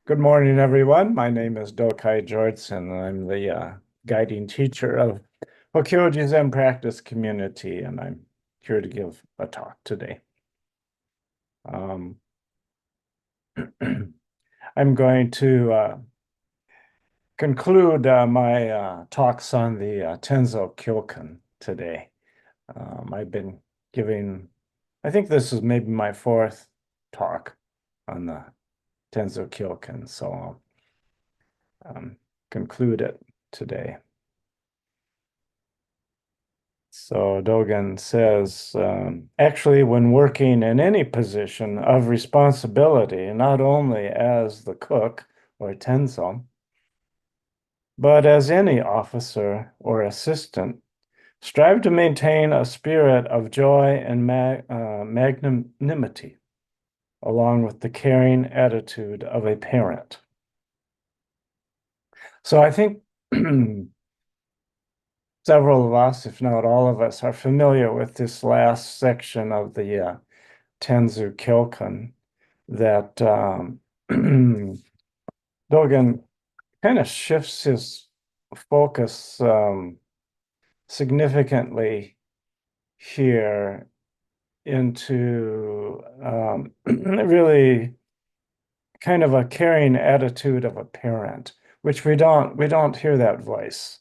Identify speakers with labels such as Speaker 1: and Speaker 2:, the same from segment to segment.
Speaker 1: Good morning, everyone. My name is Dokai Georgesen, and I'm the guiding teacher of Hokyoji Zen Practice Community, and I'm here to give a talk today. Um, I'm going to conclude my talks on the Tenzo Kyokan today. I've been giving, I think this is maybe my fourth talk on the Tenzo Kyokan, so I'll conclude it today. So Dogen says, actually, when working in any position of responsibility, not only as the cook or tenzo, but as any officer or assistant, strive to maintain a spirit of joy and magnanimity, along with the caring attitude of a parent. So I think several of us, if not all of us, are familiar with this last section of the Tenzu Kyokan that Dogen kind of shifts his focus significantly here into really kind of a caring attitude of a parent, which we don't hear that voice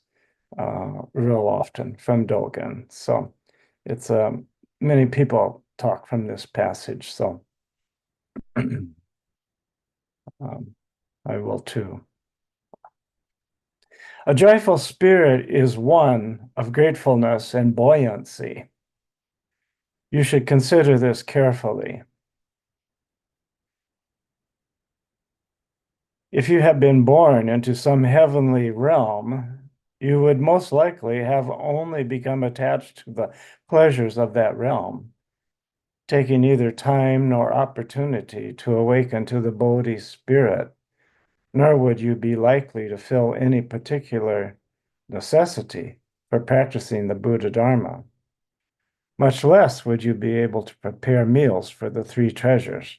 Speaker 1: real often from Dogen. So it's many people talk from this passage, so I will too. A joyful spirit is one of gratefulness and buoyancy. You should consider this carefully. If you have been born into some heavenly realm, you would most likely have only become attached to the pleasures of that realm, taking neither time nor opportunity to awaken to the Bodhi spirit, nor would you be likely to feel any particular necessity for practicing the Buddha Dharma. Much less would you be able to prepare meals for the three treasures,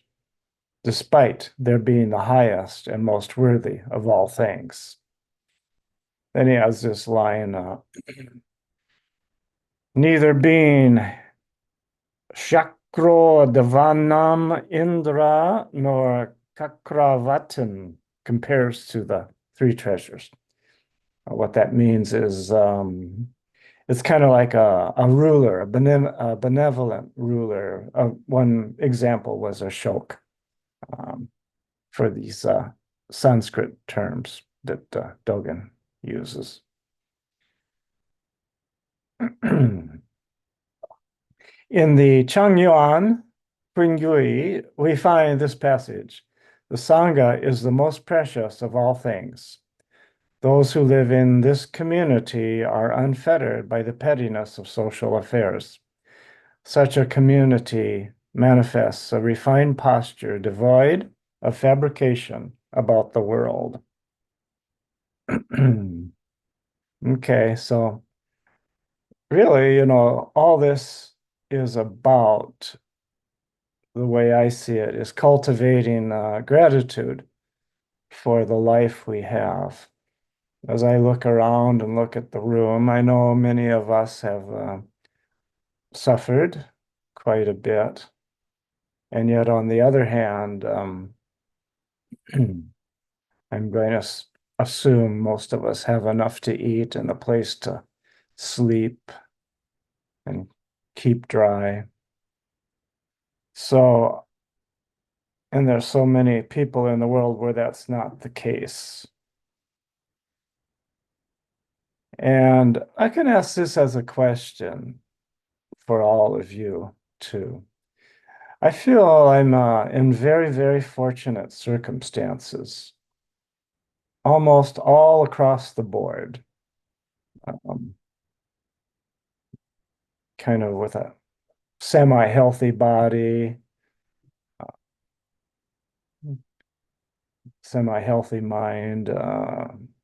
Speaker 1: despite their being the highest and most worthy of all things. Then he has this line, neither being Shakro Devanam Indra nor Kakravatan compares to the three treasures. What that means is it's kind of like a ruler, a benevolent ruler. One example was Ashok for these Sanskrit terms that Dogen uses. In the Changyuan Pingui, we find this passage. The Sangha is the most precious of all things. Those who live in this community are unfettered by the pettiness of social affairs. Such a community manifests a refined posture devoid of fabrication about the world. Okay, so really, all this is about, the way I see it, is cultivating gratitude for the life we have. As I look around and look at the room, I know many of us have suffered quite a bit. And yet, on the other hand, I'm going to assume most of us have enough to eat and a place to sleep and keep dry. So, and there's so many people in the world where that's not the case. And I can ask this as a question for all of you too. I feel I'm in very, very fortunate circumstances, almost all across the board, um, kind of with a semi-healthy body, semi-healthy mind,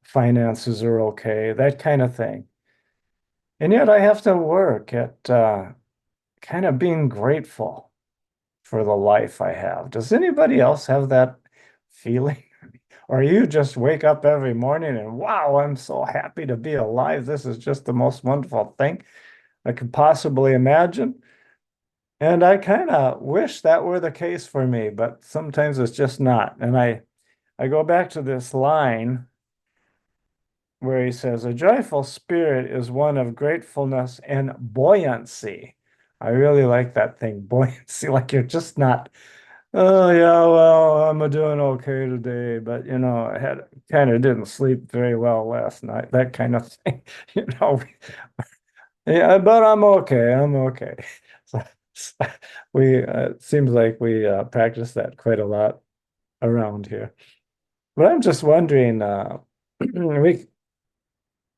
Speaker 1: finances are okay, that kind of thing. And yet I have to work at kind of being grateful for the life I have. Does anybody else have that feeling? Or you just wake up every morning and wow, I'm so happy to be alive. This is just the most wonderful thing I could possibly imagine. And I kind of wish that were the case for me, but sometimes it's just not. And I go back to this line where he says, a joyful spirit is one of gratefulness and buoyancy. I really like that thing, buoyancy, like you're just not, oh yeah, well, I'm doing okay today, but I had kind of didn't sleep very well last night, that kind of thing, you know. Yeah, but I'm okay. I'm okay. So, it seems like we practice that quite a lot around here. But I'm just wondering,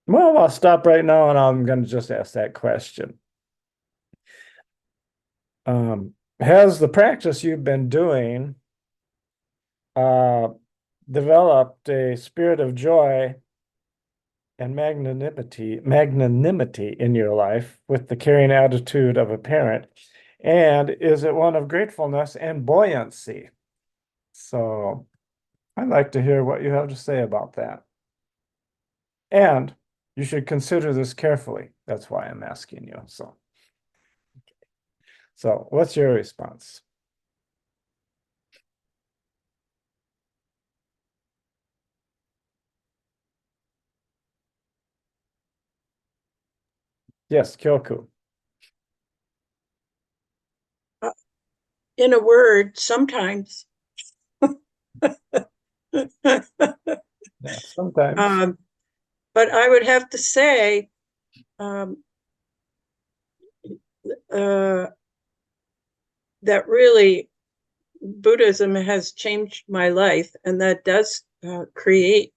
Speaker 1: well, I'll stop right now and I'm going to just ask that question. Has the practice you've been doing uh, developed a spirit of joy and magnanimity in your life with the caring attitude of a parent? And is it one of gratefulness and buoyancy? So I'd like to hear what you have to say about that. And you should consider this carefully. That's why I'm asking you. So what's your response? Yes, Kyoku.
Speaker 2: In a word, sometimes.
Speaker 1: Yeah, sometimes.
Speaker 2: But I would have to say that really Buddhism has changed my life, and that does create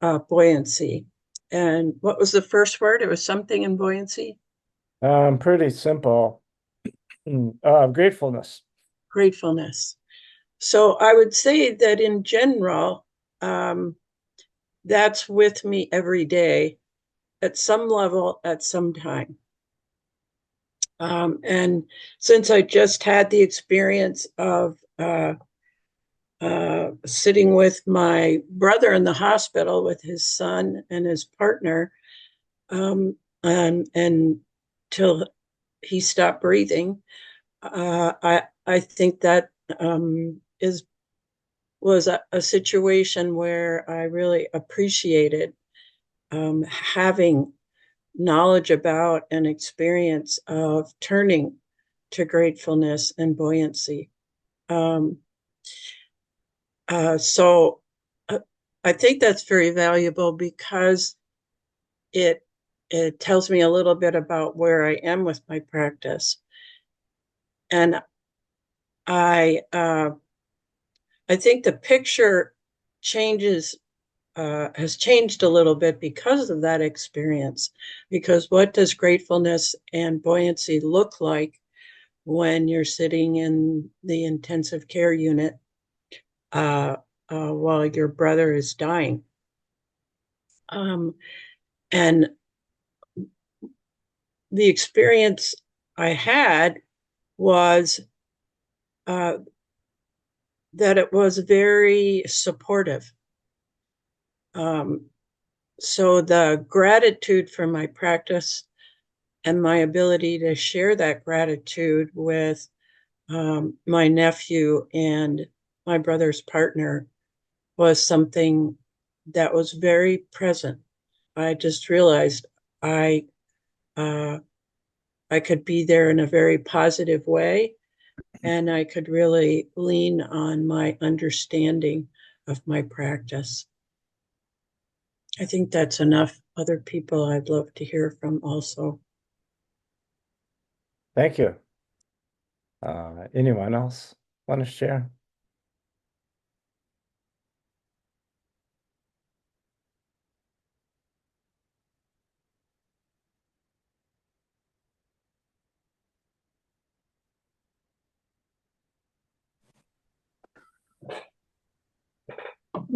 Speaker 2: buoyancy. And what was the first word? It was something in buoyancy.
Speaker 1: Pretty simple. Gratefulness.
Speaker 2: Gratefulness. So I would say that in general, that's with me every day at some level, at some time. And since I just had the experience of sitting with my brother in the hospital with his son and his partner, and till he stopped breathing, I think that was a situation where I really appreciated having knowledge about and experience of turning to gratefulness and buoyancy. Um, so I think that's very valuable because it it tells me a little bit about where I am with my practice, and I I think the picture changes has changed a little bit because of that experience. Because what does gratefulness and buoyancy look like when you're sitting in the intensive care unit while your brother is dying? And the experience I had was uh, that it was very supportive. Um, so the gratitude for my practice and my ability to share that gratitude with my nephew and my brother's partner was something that was very present. I just realized I uh, I could be there in a very positive way, and I could really lean on my understanding of my practice. I think that's enough. Other people I'd love to hear from also.
Speaker 1: Thank you. Anyone else want to share?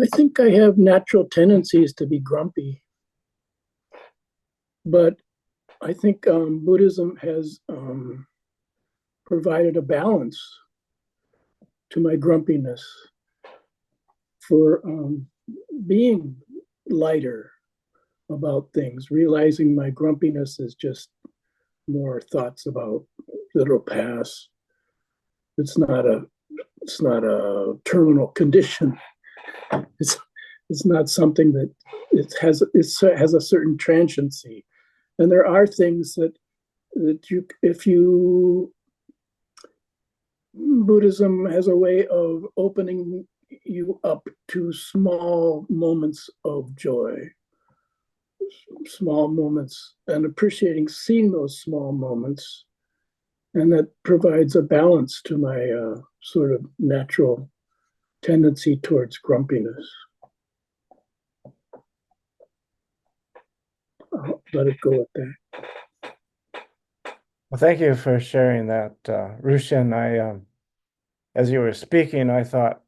Speaker 3: I think I have natural tendencies to be grumpy, but I think Buddhism has provided a balance to my grumpiness. For being lighter about things, realizing my grumpiness is just more thoughts about that'll pass. It's not a terminal condition. It's it's not something that it has a certain transiency. And there are things that you if you Buddhism has a way of opening you up to small moments of joy, small moments, and appreciating seeing those small moments. And that provides a balance to my sort of natural tendency towards grumpiness. I'll let it go at that.
Speaker 1: Well, thank you for sharing that, Rushin. As you were speaking, I thought,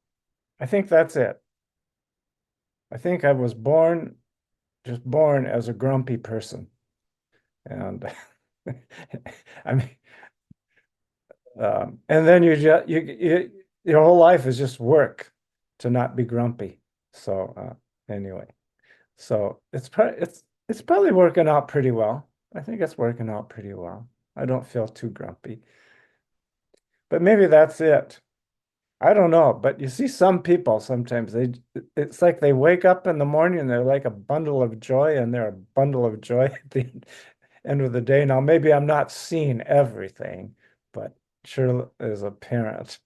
Speaker 1: I think that's it. I think I was just born as a grumpy person. And I mean, and then your whole life is just work to not be grumpy. So anyway, so it's probably working out pretty well. I think it's working out pretty well. I don't feel too grumpy. But maybe that's it. I don't know, but you see some people sometimes it's like they wake up in the morning and they're like a bundle of joy, and they're a bundle of joy at the end of the day. Now, maybe I'm not seeing everything, but sure as a parent.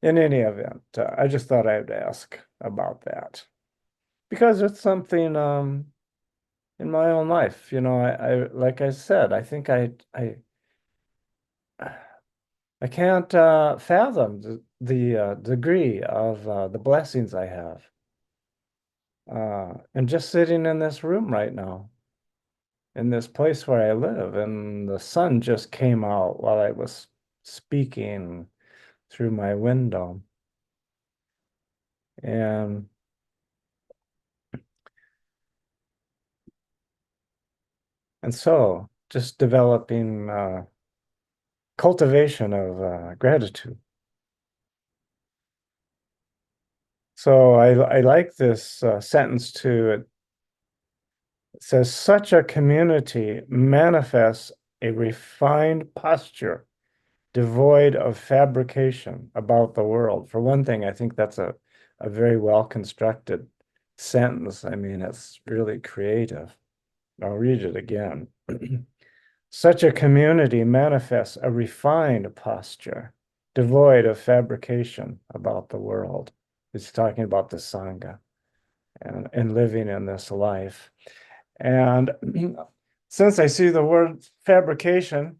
Speaker 1: In any event, I just thought I'd ask about that because it's something in my own life. I like I said, I think I can't fathom the degree of the blessings I have. And just sitting in this room right now, in this place where I live, and the sun just came out while I was speaking through my window. And so just developing cultivation of gratitude. So I like this sentence too. It says, such a community manifests a refined posture devoid of fabrication about the world. For one thing, I think that's a very well constructed sentence. I mean, it's really creative. I'll read it again. Such a community manifests a refined posture devoid of fabrication about the world. It's talking about the Sangha and living in this life. And since I see the word fabrication,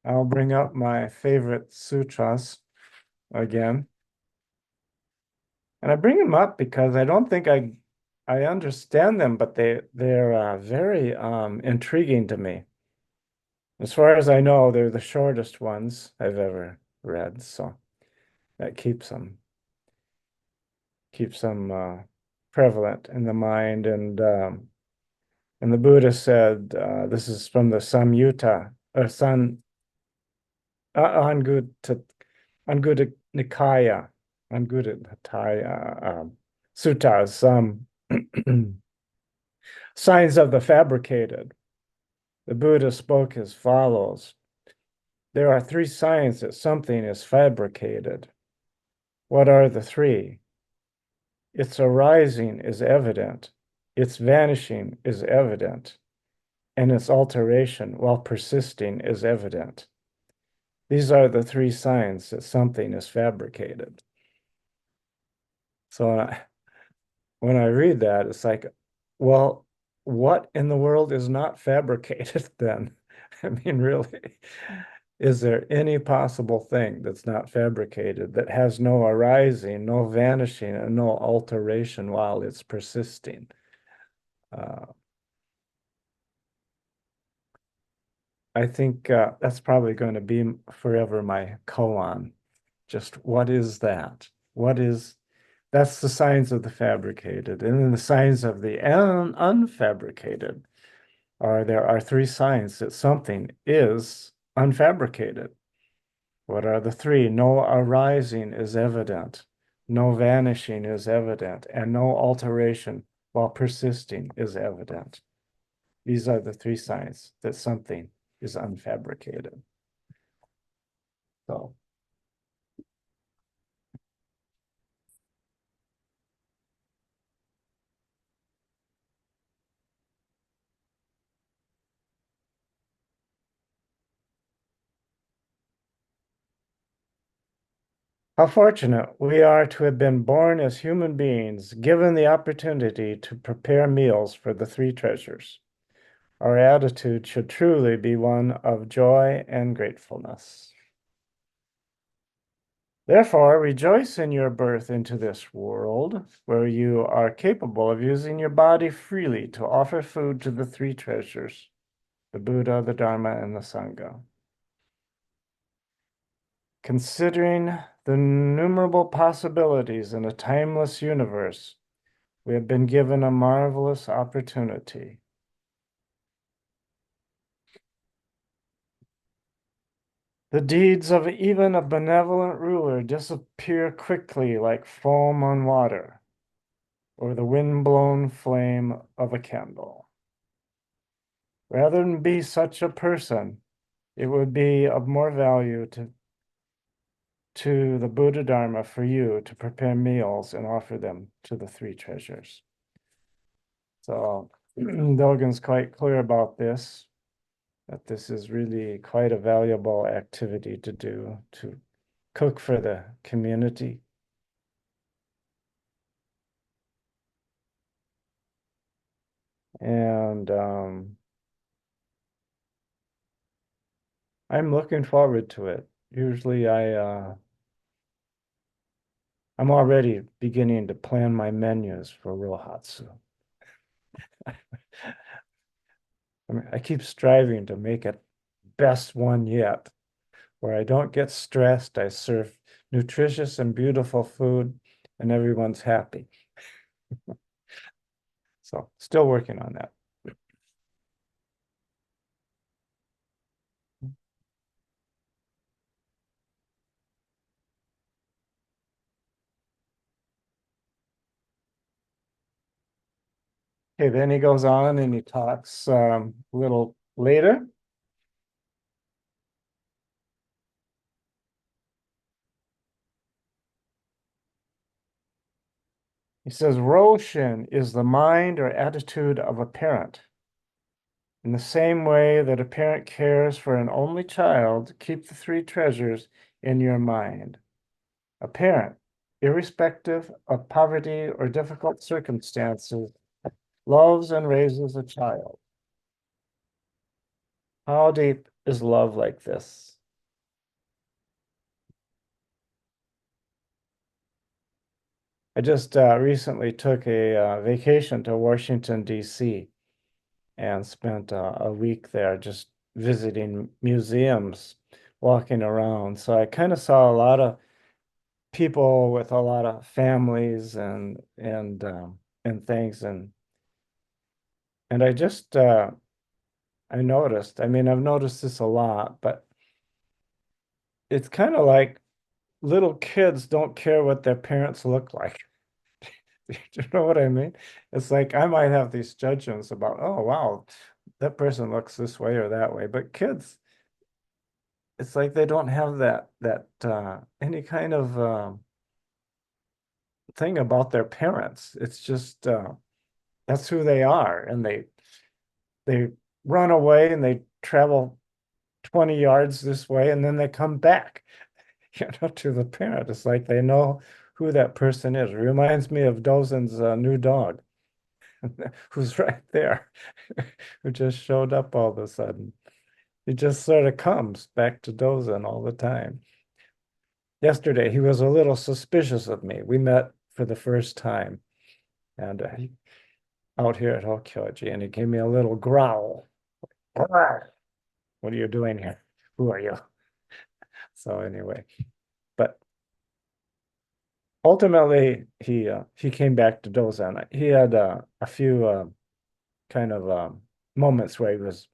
Speaker 1: I'll bring up my favorite sutras again. And I bring them up because I don't think I understand them, but they're very intriguing to me. As far as I know, they're the shortest ones I've ever read, so that keeps them prevalent in the mind. And the Buddha said, this is from the Samyutta or Anguttara Nikaya, Anguttara Suttas, signs of the fabricated. The Buddha spoke as follows. There are 3 signs that something is fabricated. What are the 3? Its arising is evident, its vanishing is evident, and its alteration while persisting is evident. These are the 3 signs that something is fabricated. So when I read that, it's like, well, what in the world is not fabricated then? I mean, really, is there any possible thing that's not fabricated, that has no arising, no vanishing, and no alteration while it's persisting? I think that's probably going to be forever my koan. Just what is that? That's the signs of the fabricated. And then the signs of the unfabricated there are 3 signs that something is unfabricated. What are the 3? No arising is evident. no vanishing is evident, and no alteration while persisting is evident. These are the three signs that something is unfabricated. So how fortunate we are to have been born as human beings, given the opportunity to prepare meals for the three treasures. Our attitude should truly be one of joy and gratefulness. Therefore, rejoice in your birth into this world, where you are capable of using your body freely to offer food to the three treasures, the Buddha, the Dharma, and the Sangha. Considering the innumerable possibilities in a timeless universe, we have been given a marvelous opportunity. The deeds of even a benevolent ruler disappear quickly like foam on water, or the wind-blown flame of a candle. Rather than be such a person, it would be of more value to the Buddha Dharma for you to prepare meals and offer them to the three treasures. So Dogen's quite clear about this, that this is really quite a valuable activity to do, to cook for the community. And I'm looking forward to it. Usually I'm already beginning to plan my menus for Rohatsu. I mean, I keep striving to make it best one yet, where I don't get stressed. I serve nutritious and beautiful food, and everyone's happy. So, still working on that. Okay, then he goes on and he talks a little later. He says, Roshin is the mind or attitude of a parent. In the same way that a parent cares for an only child, keep the three treasures in your mind. A parent, irrespective of poverty or difficult circumstances, loves and raises a child. How deep is love like this? I just recently took a vacation to Washington, D.C. and spent a week there just visiting museums, walking around. So I kind of saw a lot of people with a lot of families and things, and I just I noticed. I mean, I've noticed this a lot, but it's kind of like little kids don't care what their parents look like. Do you know what I mean? It's like I might have these judgments about, oh wow, that person looks this way or that way, but kids, it's like they don't have that any kind of thing about their parents. It's just that's who they are, and they run away and they travel 20 yards this way and then they come back, to the parent. It's like they know who that person is. It reminds me of Dozen's new dog, who's right there, who just showed up all of a sudden. He just sort of comes back to Dozen all the time. Yesterday, he was a little suspicious of me. We met for the first time, and out here at Hokyoji, and he gave me a little growl. What are you doing here? Who are you? So anyway, but ultimately he came back to Dozen. He had a few kind of moments where he was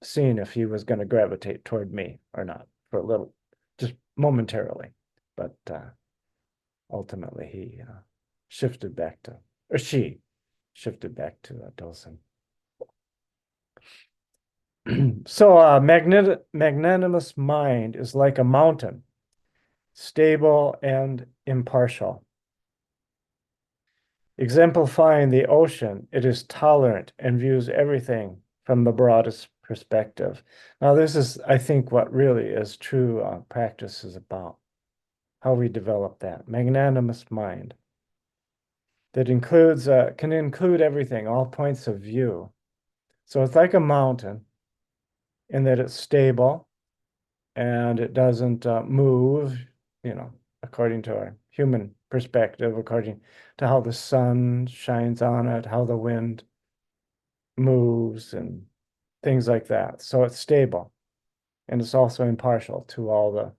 Speaker 1: seeing if he was going to gravitate toward me or not for a little, just momentarily. But ultimately he shifted back to, or she shifted back to Dosen. So a magnanimous mind is like a mountain, stable and impartial. Exemplifying the ocean, it is tolerant and views everything from the broadest perspective. Now, this is, I think, what really is true practice is about, how we develop that magnanimous mind that includes, can include everything, all points of view. So it's like a mountain in that it's stable and it doesn't move, according to our human perspective, according to how the sun shines on it, how the wind moves, and things like that. So it's stable, and it's also impartial to all the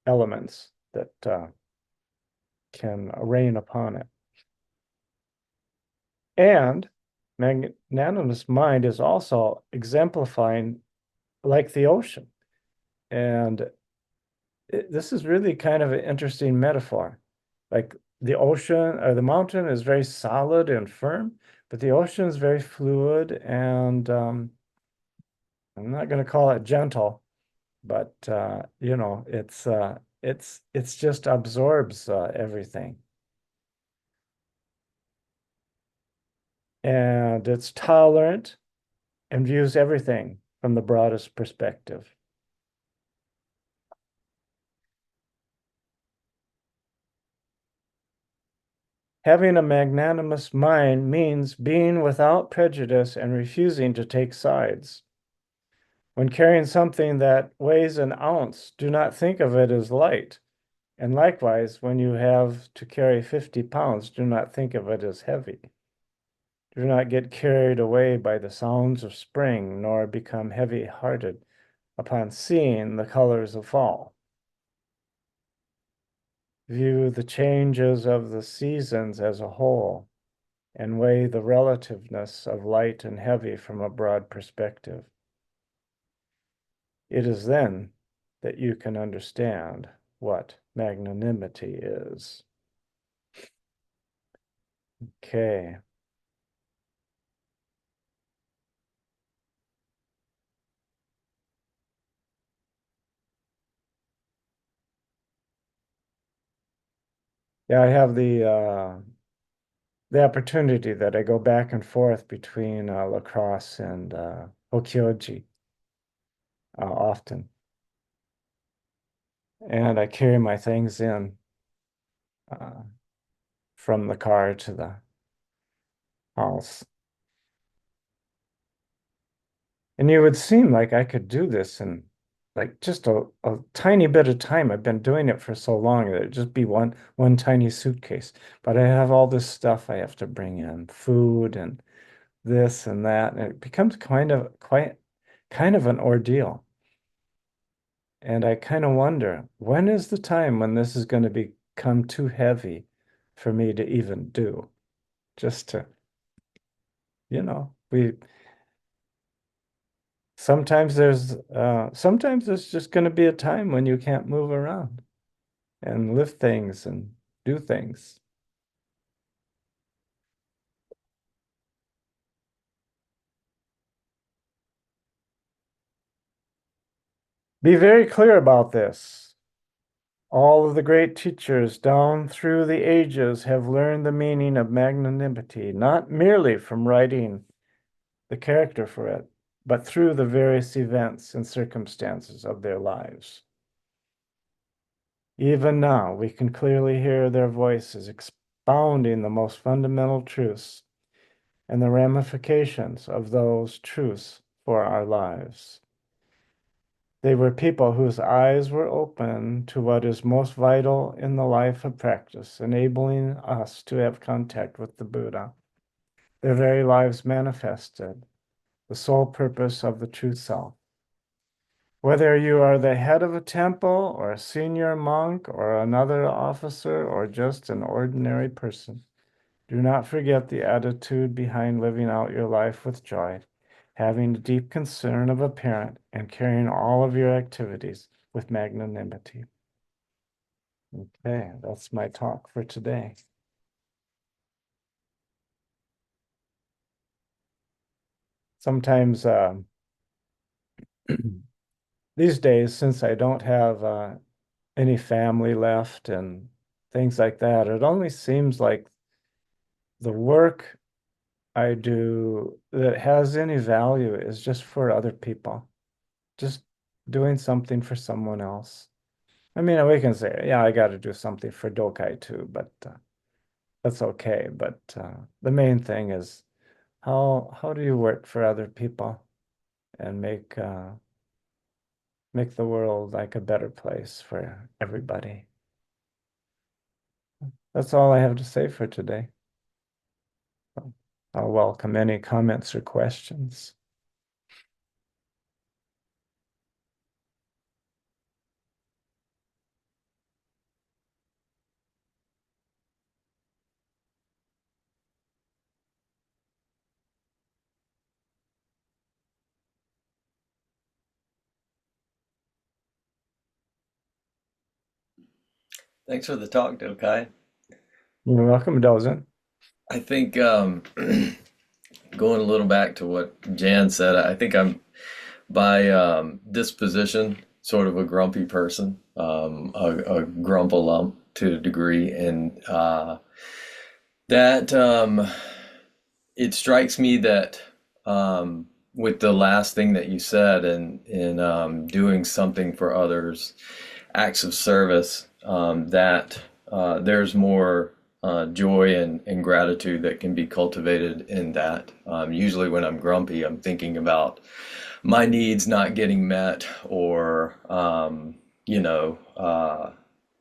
Speaker 1: elements that can rain upon it. And magnanimous mind is also exemplifying like the ocean. And this is really kind of an interesting metaphor. Like the ocean or the mountain is very solid and firm, but the ocean is very fluid and I'm not going to call it gentle, but it's just absorbs everything. And it's tolerant and views everything from the broadest perspective. Having a magnanimous mind means being without prejudice and refusing to take sides. When carrying something that weighs an ounce, do not think of it as light. And likewise, when you have to carry 50 pounds, do not think of it as heavy. Do not get carried away by the sounds of spring, nor become heavy-hearted upon seeing the colors of fall. View the changes of the seasons as a whole, and weigh the relativeness of light and heavy from a broad perspective. It is then that you can understand what magnanimity is. Okay. Yeah, I have the opportunity that I go back and forth between La Crosse and Hokyoji often. And I carry my things in from the car to the house. And it would seem like I could do this in like just a tiny bit of time. I've been doing it for so long that it'd just be one tiny suitcase. But I have all this stuff I have to bring in, food and this and that, and it becomes kind of an ordeal. And I kind of wonder, when is the time when this is going to become too heavy for me to even do? Just to, we sometimes there's just going to be a time when you can't move around and lift things and do things. Be very clear about this. All of the great teachers down through the ages have learned the meaning of magnanimity, not merely from writing the character for it, but through the various events and circumstances of their lives. Even now, we can clearly hear their voices expounding the most fundamental truths and the ramifications of those truths for our lives. They were people whose eyes were open to what is most vital in the life of practice, enabling us to have contact with the Buddha. Their very lives manifested the sole purpose of the true self. Whether you are the head of a temple or a senior monk or another officer or just an ordinary person, do not forget the attitude behind living out your life with joy, having a deep concern of a parent, and carrying all of your activities with magnanimity. Okay, that's my talk for today. Sometimes these days, since I don't have any family left and things like that, it only seems like the work I do that has any value is just for other people, just doing something for someone else. I mean, we can say, yeah, I got to do something for Dokai too, but that's okay. But the main thing is how do you work for other people and make the world like a better place for everybody? That's all I have to say for today. I'll welcome any comments or questions.
Speaker 4: Thanks for the talk, Dokai.
Speaker 1: You're welcome, Dozen.
Speaker 4: I think going a little back to what Jan said, I think I'm by disposition sort of a grumpy person, a grumpalump to a degree, and that it strikes me that with the last thing that you said, and in doing something for others, acts of service, that there's more joy and gratitude that can be cultivated in that. Usually, when I'm grumpy, I'm thinking about my needs not getting met, or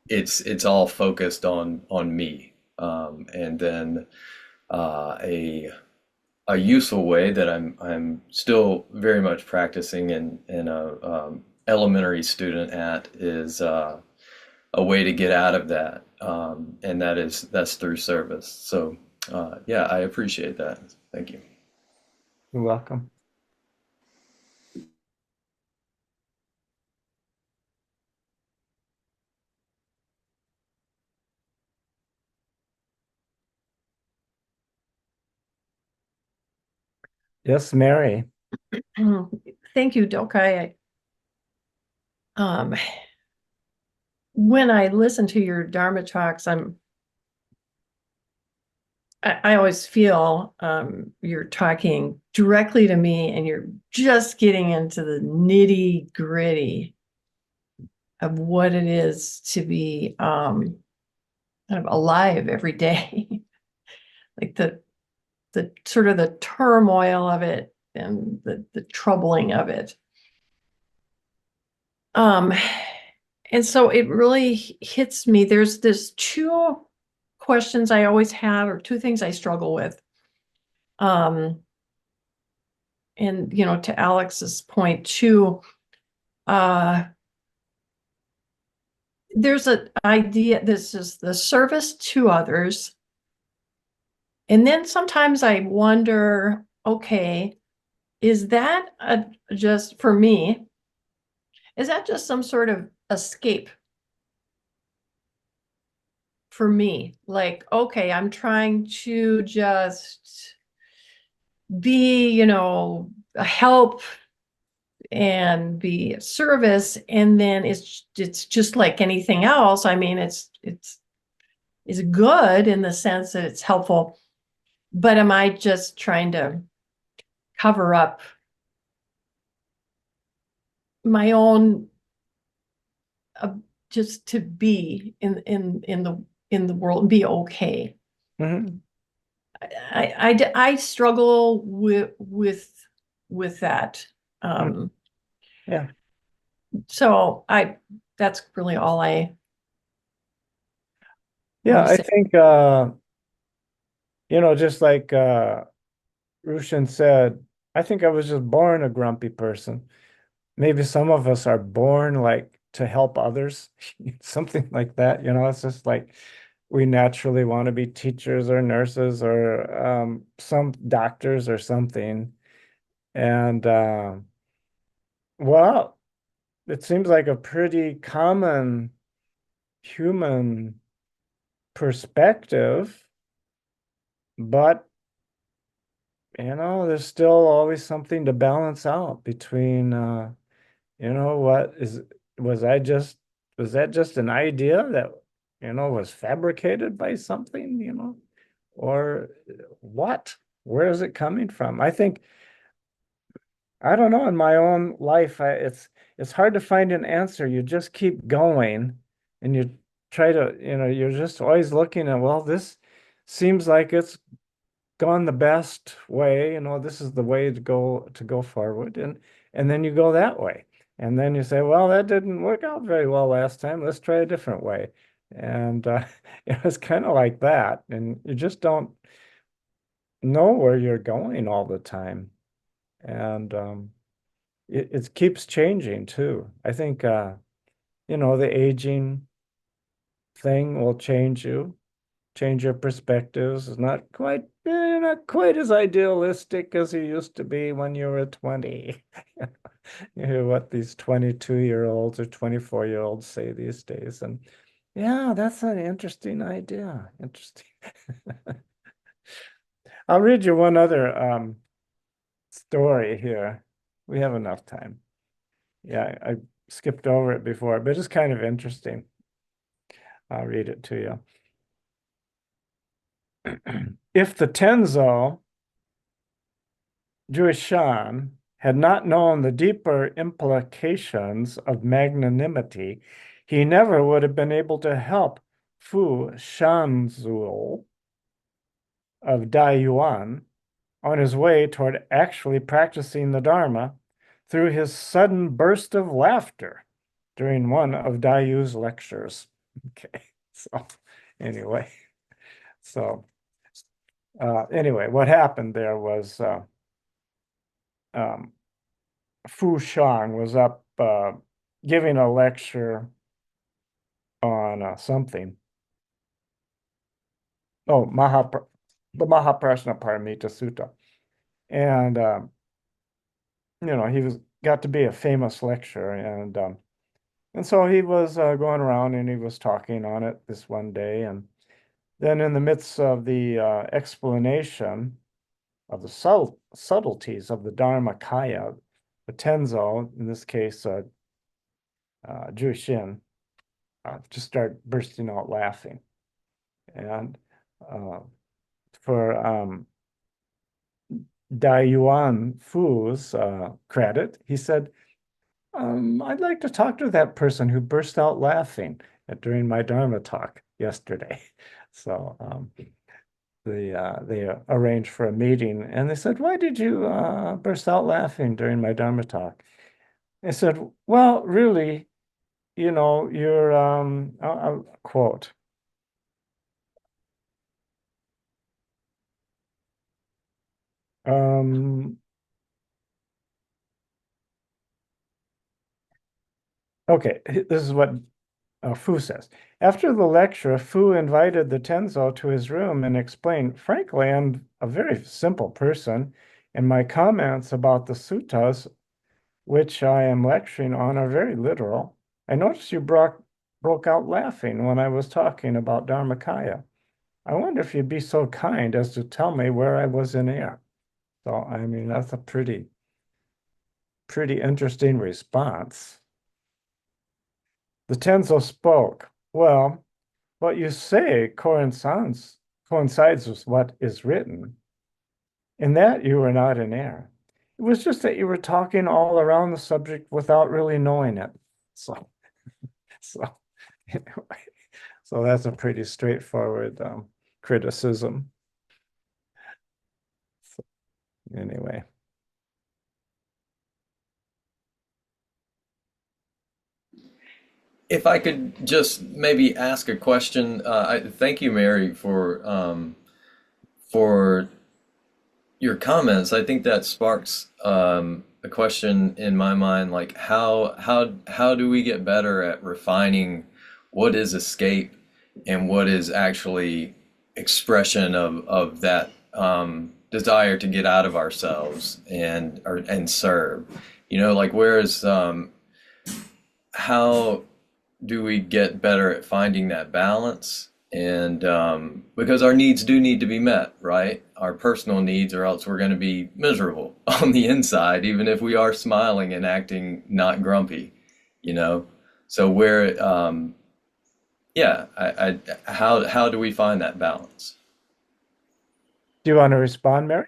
Speaker 4: it's all focused on me, and then a useful way that I'm still very much practicing in a elementary student at is a way to get out of that, and that's through service. So yeah, I appreciate that. Thank you.
Speaker 1: You're welcome. Yes, Mary.
Speaker 5: Thank you, Dokai. Um, when I listen to your Dharma talks, I always feel you're talking directly to me, and you're just getting into the nitty gritty of what it is to be kind of alive every day, like the sort of the turmoil of it and the troubling of it. And so it really hits me. There's two questions I always have, or two things I struggle with. And to Alex's point too, there's an idea, this is the service to others. And then sometimes I wonder, okay, is that just for me? Is that just some sort of escape for me? Like, okay, I'm trying to just be, a help and be of service, and then it's just like anything else. I mean, it's good in the sense that it's helpful, but am I just trying to cover up my own just to be in the world and be okay?
Speaker 1: Mhm.
Speaker 5: I struggle with that.
Speaker 1: Yeah.
Speaker 5: So that's really all I
Speaker 1: Yeah,
Speaker 5: want to
Speaker 1: I
Speaker 5: say.
Speaker 1: think just like Rushin said, I think I was just born a grumpy person. Maybe some of us are born like to help others, something like that. It's just like we naturally want to be teachers or nurses or some doctors or something. And well, it seems like a pretty common human perspective, but there's still always something to balance out between what is was I just was that just an idea that was fabricated by something, or what? Where is it coming from? I don't know, in my own life, it's hard to find an answer. You just keep going and you try to, you're just always looking at, well, this seems like it's gone the best way, this is the way to go forward, and then you go that way. And then you say, well, that didn't work out very well last time. Let's try a different way. And it was kind of like that. And you just don't know where you're going all the time. And it keeps changing too. I think the aging thing will change you, change your perspectives. It's not quite as idealistic as you used to be when you were 20. You hear what these 22-year-olds or 24-year-olds say these days. And yeah, that's an interesting idea. Interesting. I'll read you one other story here. We have enough time. Yeah, I skipped over it before, but it's kind of interesting. I'll read it to you. If the Tenzo Juishan had not known the deeper implications of magnanimity, he never would have been able to help Fu Shanzul of Daiyuan on his way toward actually practicing the Dharma through his sudden burst of laughter during one of Daiyu's lectures. Okay, so anyway, what happened there was Fu Shang was up giving a lecture on something. Oh, the Mahaprajna Paramita Sutta. And he got to be a famous lecturer, and so he was going around and he was talking on it this one day, and then in the midst of the explanation of the subtleties of the Dharmakaya, the Tenzo, in this case, Jushin, just start bursting out laughing. And for Daiyuan Fu's credit, he said, I'd like to talk to that person who burst out laughing during my Dharma talk yesterday. So they arranged for a meeting, and they said, why did you burst out laughing during my Dharma talk? I said, well, really, you're, I'll quote, okay, this is what Fu says. After the lecture, Fu invited the Tenzo to his room and explained, frankly, I'm a very simple person, and my comments about the suttas, which I am lecturing on, are very literal. I noticed you broke out laughing when I was talking about Dharmakaya. I wonder if you'd be so kind as to tell me where I was in error. So, I mean, that's a pretty interesting response. The Tenzo spoke. Well, what you say coincides with what is written. In that you were not in error. It was just that you were talking all around the subject without really knowing it. So, anyway, so that's a pretty straightforward criticism. So, anyway.
Speaker 4: If I could just maybe ask a question, thank you, Mary, for your comments. I think that sparks a question in my mind, like how do we get better at refining what is escape and what is actually expression of that desire to get out of ourselves and serve. Like whereas how do we get better at finding that balance? And because our needs do need to be met, right? Our personal needs, or else we're going to be miserable on the inside, even if we are smiling and acting not grumpy, you know? So where, yeah, how do we find that balance?
Speaker 1: Do you want to respond, Mary?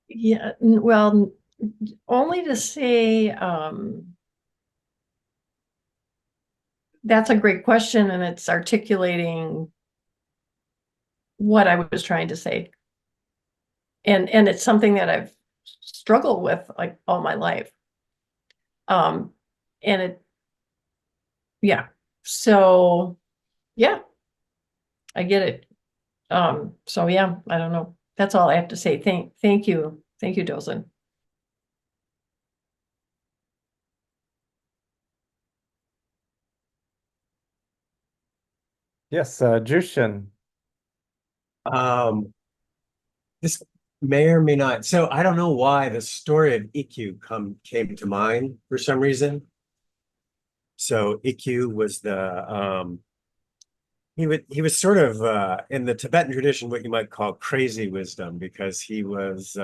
Speaker 5: Yeah, well, only to say, that's a great question, and it's articulating what I was trying to say. And it's something that I've struggled with like all my life. And it, yeah. So yeah, I get it. So yeah, I don't know. That's all I have to say. Thank you. Thank you, Dozen.
Speaker 1: Yes, Jushin.
Speaker 6: This may or may not. So I don't know why the story of Ikkyu came to mind for some reason. So Ikkyu was he was sort of in the Tibetan tradition what you might call crazy wisdom, because he was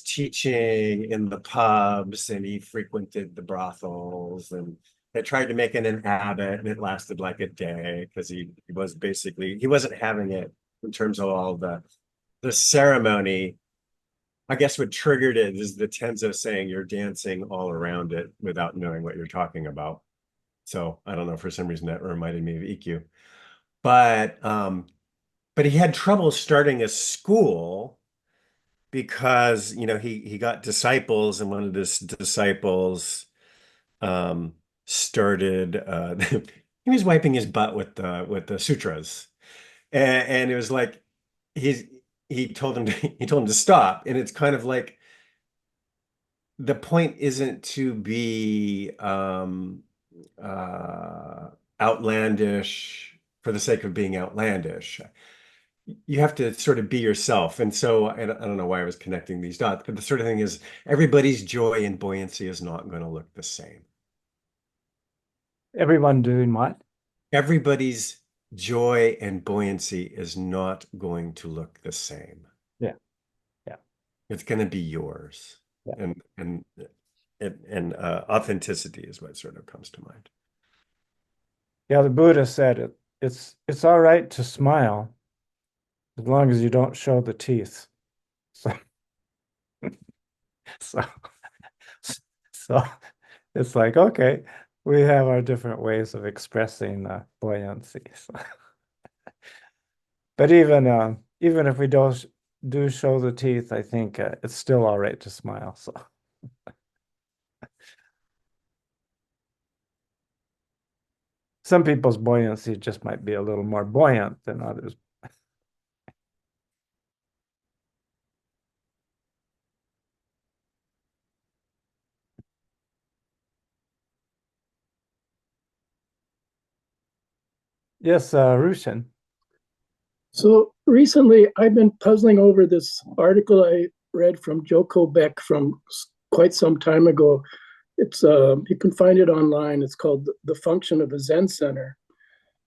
Speaker 6: teaching in the pubs and he frequented the brothels, and they tried to make it an abbot, and it lasted like a day because he wasn't having it in terms of all the ceremony. I guess what triggered it is the Tenzo saying you're dancing all around it without knowing what you're talking about. So I don't know, for some reason that reminded me of EQ. But he had trouble starting a school because he got disciples, and one of his disciples started he was wiping his butt with the sutras, and it was like he told him to stop. And it's kind of like the point isn't to be outlandish for the sake of being outlandish. You have to sort of be yourself. And so I don't know why I was connecting these dots, but the sort of thing is everybody's joy and buoyancy is not going to look the same.
Speaker 1: Everyone doing what?
Speaker 6: Everybody's joy and buoyancy is not going to look the same.
Speaker 1: Yeah. Yeah.
Speaker 6: It's going to be yours.
Speaker 1: Yeah.
Speaker 6: And authenticity is what sort of comes to mind.
Speaker 1: Yeah, the Buddha said it's all right to smile as long as you don't show the teeth. So so so it's like, okay, we have our different ways of expressing buoyancy. So. But even if we do show the teeth, I think it's still all right to smile. So some people's buoyancy just might be a little more buoyant than others. Yes, Rushin.
Speaker 3: So recently, I've been puzzling over this article I read from Joko Beck from quite some time ago. It's you can find it online. It's called "The Function of a Zen Center,"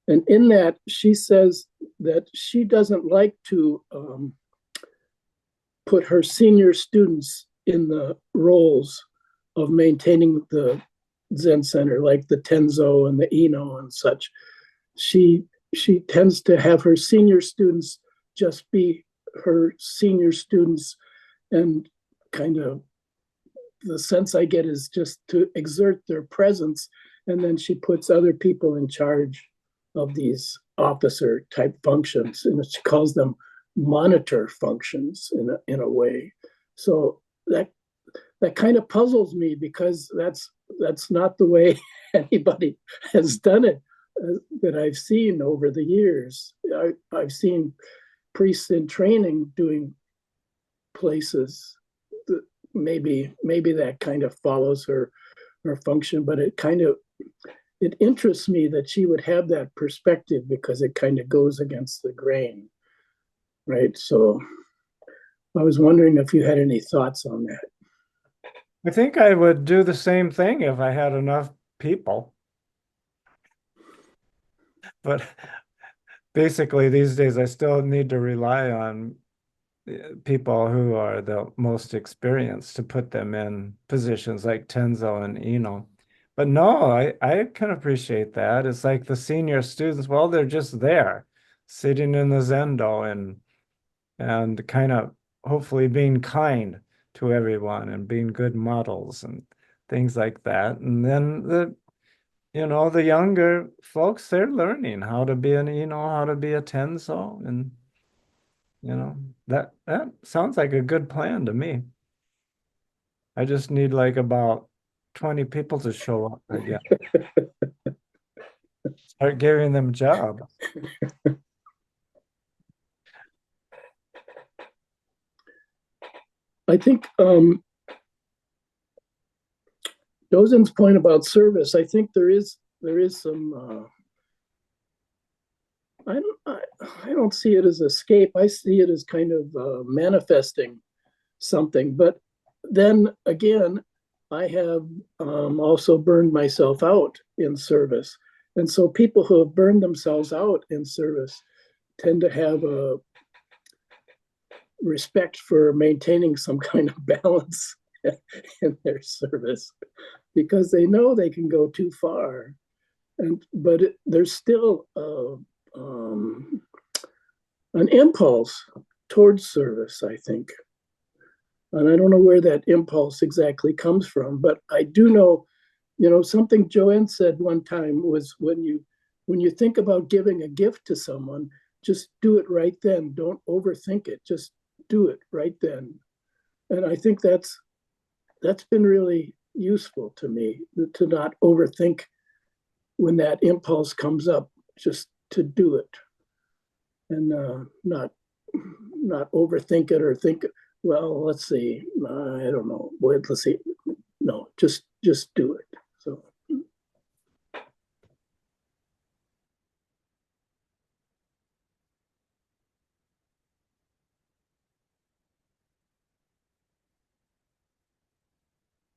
Speaker 3: and in that she says that she doesn't like to put her senior students in the roles of maintaining the Zen Center, like the Tenzo and the Ino and such. She tends to have her senior students just be her senior students, and kind of the sense I get is just to exert their presence, and then she puts other people in charge of these officer type functions, and she calls them monitor functions in a way. So that kind of puzzles me, because that's not the way anybody has done it that I've seen over the years. I've seen priests in training doing places that maybe that kind of follows her function, but it interests me that she would have that perspective, because it kind of goes against the grain, right? So I was wondering if you had any thoughts on that.
Speaker 1: I think I would do the same thing if I had enough people. But basically, these days, I still need to rely on people who are the most experienced to put them in positions like Tenzo and Eno. But no, I can appreciate that. It's like the senior students, well, they're just there, sitting in the Zendo and kind of hopefully being kind to everyone and being good models and things like that. And then the younger folks, they're learning how to be how to be a Tenzo, and that sounds like a good plan to me. I just need like about 20 people to show up again. Start giving them jobs.
Speaker 3: I think Dozen's point about service, I think there is some I don't see it as escape. I see it as kind of manifesting something. But then again, I have also burned myself out in service. And so people who have burned themselves out in service tend to have a respect for maintaining some kind of balance in their service, because they know they can go too far. But there's still an impulse towards service, I think. And I don't know where that impulse exactly comes from, but I do know, something Joanne said one time was when you think about giving a gift to someone, just do it right then. Don't overthink it. Just do it right then. And I think that's been really useful to me, to not overthink when that impulse comes up, just to do it, and not overthink it or think, well, let's see, I don't know, let's see. No, just do it. So.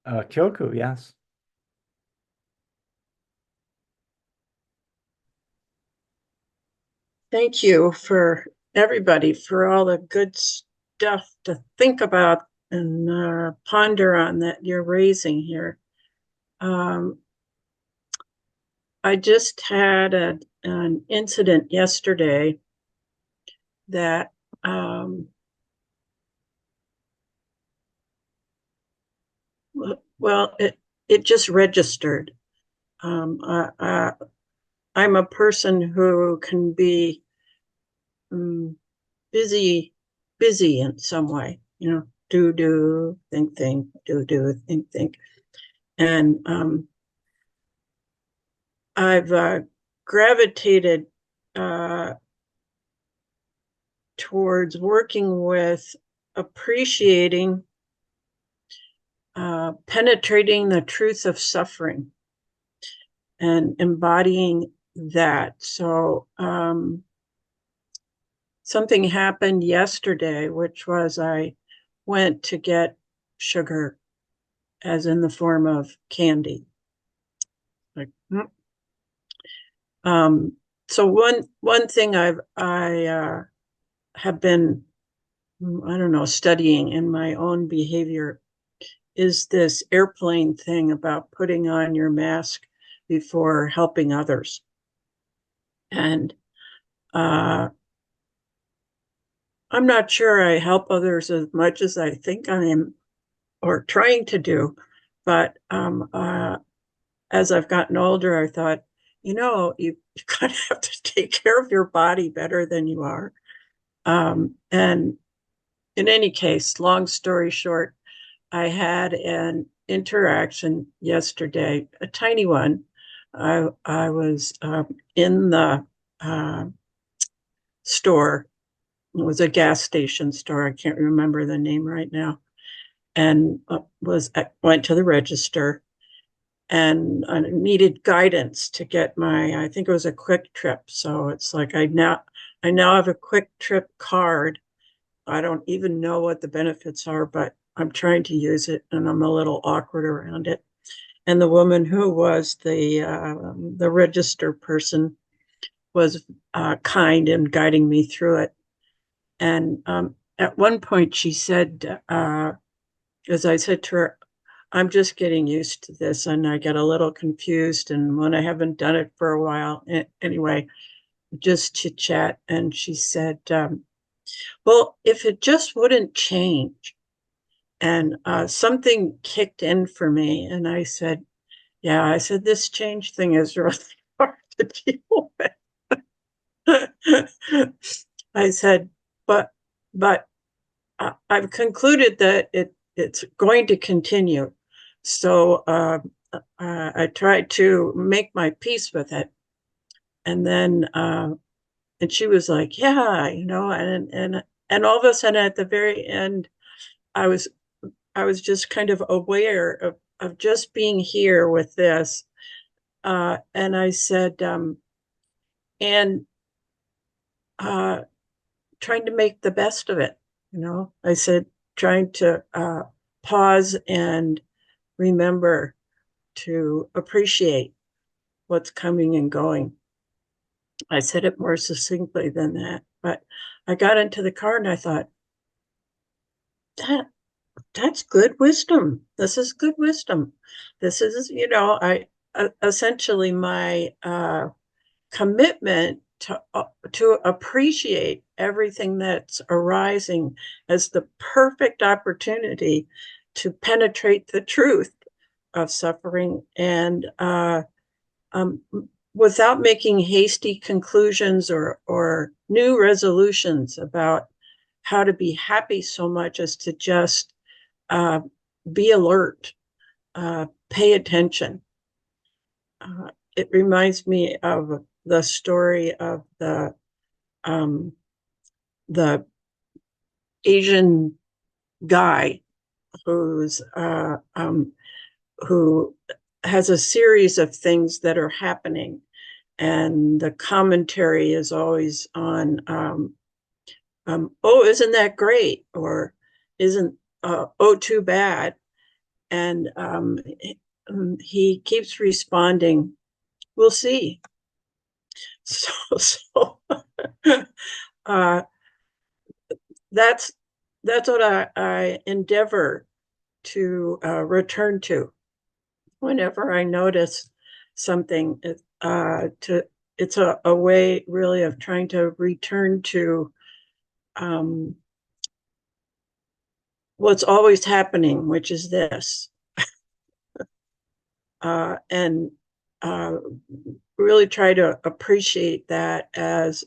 Speaker 1: Kyoku, yes.
Speaker 2: Thank you for everybody for all the good stuff to think about and ponder on that you're raising here. I just had an incident yesterday that well, it just registered. I'm a person who can be busy in some way, do, think, do, think. And I've gravitated towards working with appreciating, penetrating the truth of suffering and embodying that. So something happened yesterday, which was I went to get sugar, as in the form of candy. Like, so one thing I have been, I don't know, studying in my own behavior is this airplane thing about putting on your mask before helping others. And I'm not sure I help others as much as I think I am or trying to do. But as I've gotten older, I thought, you kind of have to take care of your body better than you are. And in any case, long story short, I had an interaction yesterday, a tiny one. I was in the store. It was a gas station store. I can't remember the name right now. And went to the register, and I needed guidance to get I think it was a quick trip. So it's like I now have a quick trip card. I don't even know what the benefits are, but I'm trying to use it and I'm a little awkward around it. And the woman who was the register person was kind in guiding me through it. And at one point she said, as I said to her, I'm just getting used to this, and I get a little confused. And when I haven't done it for a while, anyway, just chit chat. And she said, well, if it just wouldn't change. And something kicked in for me. And I said, yeah, I said, this change thing is really hard to deal with. I said, but I've concluded that it's going to continue. So I tried to make my peace with it. And then and she was like, yeah, and all of a sudden at the very end, I was just kind of aware of just being here with this. And I said, and trying to make the best of it. I said, trying to pause and remember to appreciate what's coming and going. I said it more succinctly than that, but I got into the car and I thought, that's good wisdom. This is good wisdom. This is, I essentially my commitment to appreciate everything that's arising as the perfect opportunity to penetrate the truth of suffering, and without making hasty conclusions or new resolutions about how to be happy so much as to just be alert, pay attention. It reminds me of the story of the Asian guy who's who has a series of things that are happening, and the commentary is always on oh, isn't that great, or isn't oh, too bad. And he keeps responding, we'll see. So that's what I endeavor to return to whenever I notice something. It's a way really of trying to return to what's always happening, which is this, and really try to appreciate that as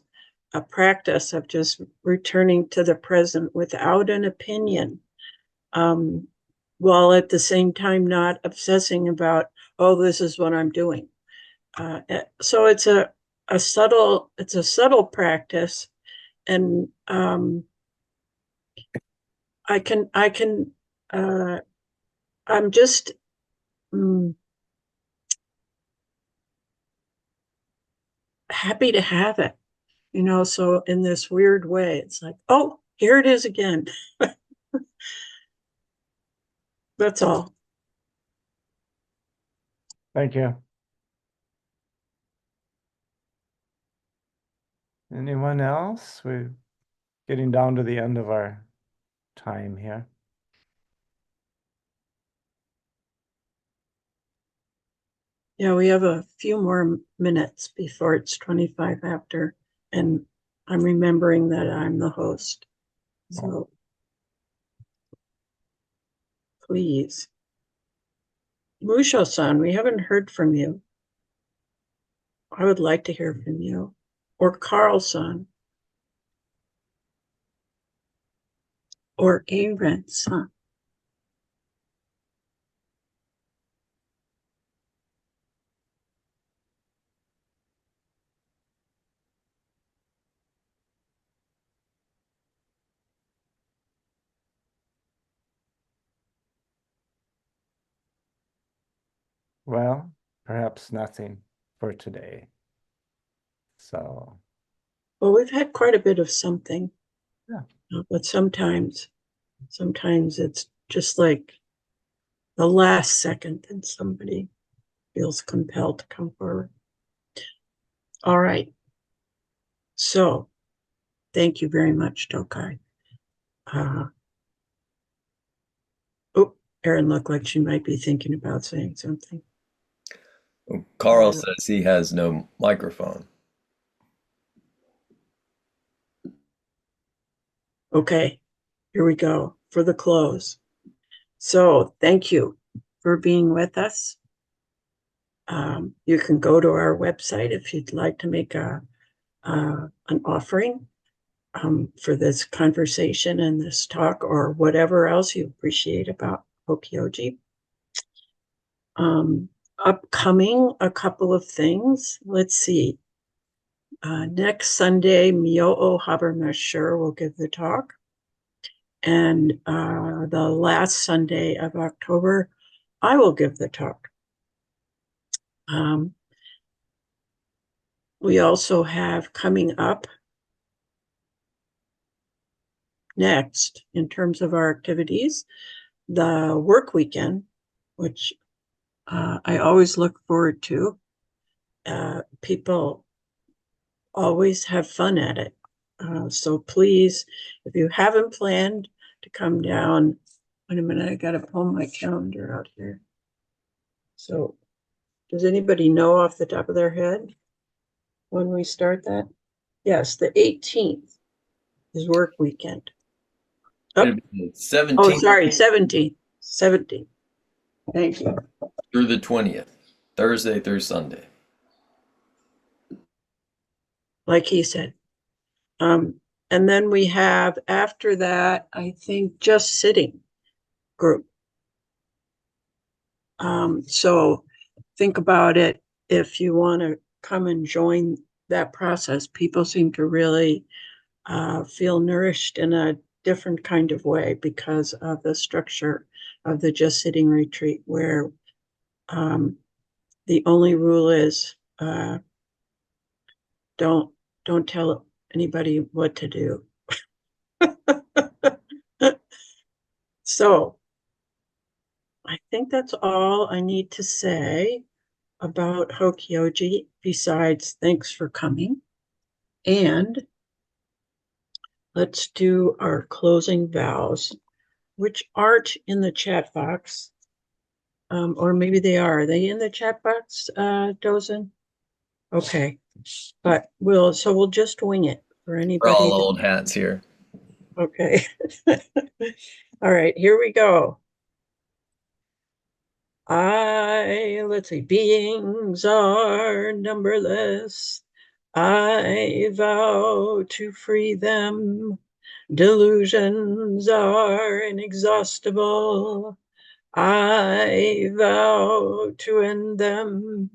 Speaker 2: a practice of just returning to the present without an opinion, while at the same time not obsessing about, oh, this is what I'm doing. So it's a subtle practice, and I'm just happy to have it, so in this weird way, it's like, oh, here it is again. That's all.
Speaker 1: Thank you. Anyone else? We're getting down to the end of our time here.
Speaker 2: Yeah, we have a few more minutes before it's 25 after, and I'm remembering that I'm the host. So please. Musho-san, we haven't heard from you. I would like to hear from you. Or Carl-san. Or Aaron-san.
Speaker 1: Well, perhaps nothing for today. So,
Speaker 2: Well, we've had quite a bit of something.
Speaker 1: Yeah.
Speaker 2: But sometimes it's just like the last second that somebody feels compelled to come forward. All right. So thank you very much, Dokai. Oh, Erin looked like she might be thinking about saying something.
Speaker 4: Carl says he has no microphone.
Speaker 2: Okay, here we go for the close. So thank you for being with us. You can go to our website if you'd like to make an offering for this conversation and this talk, or whatever else you appreciate about Hokyoji. Upcoming, a couple of things. Let's see. Next Sunday, Myo Habermasher will give the talk. And the last Sunday of October, I will give the talk. We also have coming up next, in terms of our activities, the work weekend, which I always look forward to. People always have fun at it. So please, if you haven't planned to come down, wait a minute, I gotta pull my calendar out here. So does anybody know off the top of their head when we start that? Yes, the 18th is work weekend. Oh,
Speaker 4: 17th
Speaker 2: sorry, 17th. 17th. Thank you.
Speaker 4: through the 20th, Thursday through Sunday.
Speaker 2: Like he said. And then we have, after that, I think, just sitting group. So think about it. If you want to come and join that process, people seem to really feel nourished in a different kind of way because of the structure of the just sitting retreat, where the only rule is don't tell anybody what to do. So I think that's all I need to say about Hokyoji, besides thanks for coming. And let's do our closing vows, which aren't in the chat box. Or maybe they are. Are they in the chat box, Dozen? Okay. But we'll just wing it for
Speaker 4: We're
Speaker 2: anybody.
Speaker 4: all old hats here.
Speaker 2: Okay. All right, here we go. Let's see, beings are numberless. I vow to free them. Delusions are inexhaustible. I vow to end them.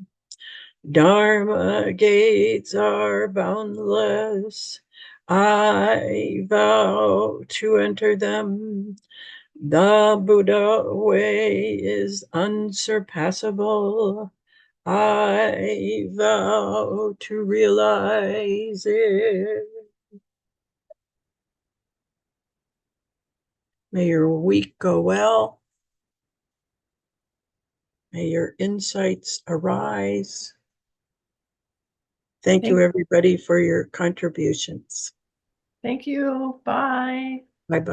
Speaker 2: Dharma gates are boundless. I vow to enter them. The Buddha way is unsurpassable. I vow to realize it. May your week go well. May your insights arise. Thank you, everybody, for your contributions.
Speaker 5: Thank you. Bye.
Speaker 2: Bye-bye.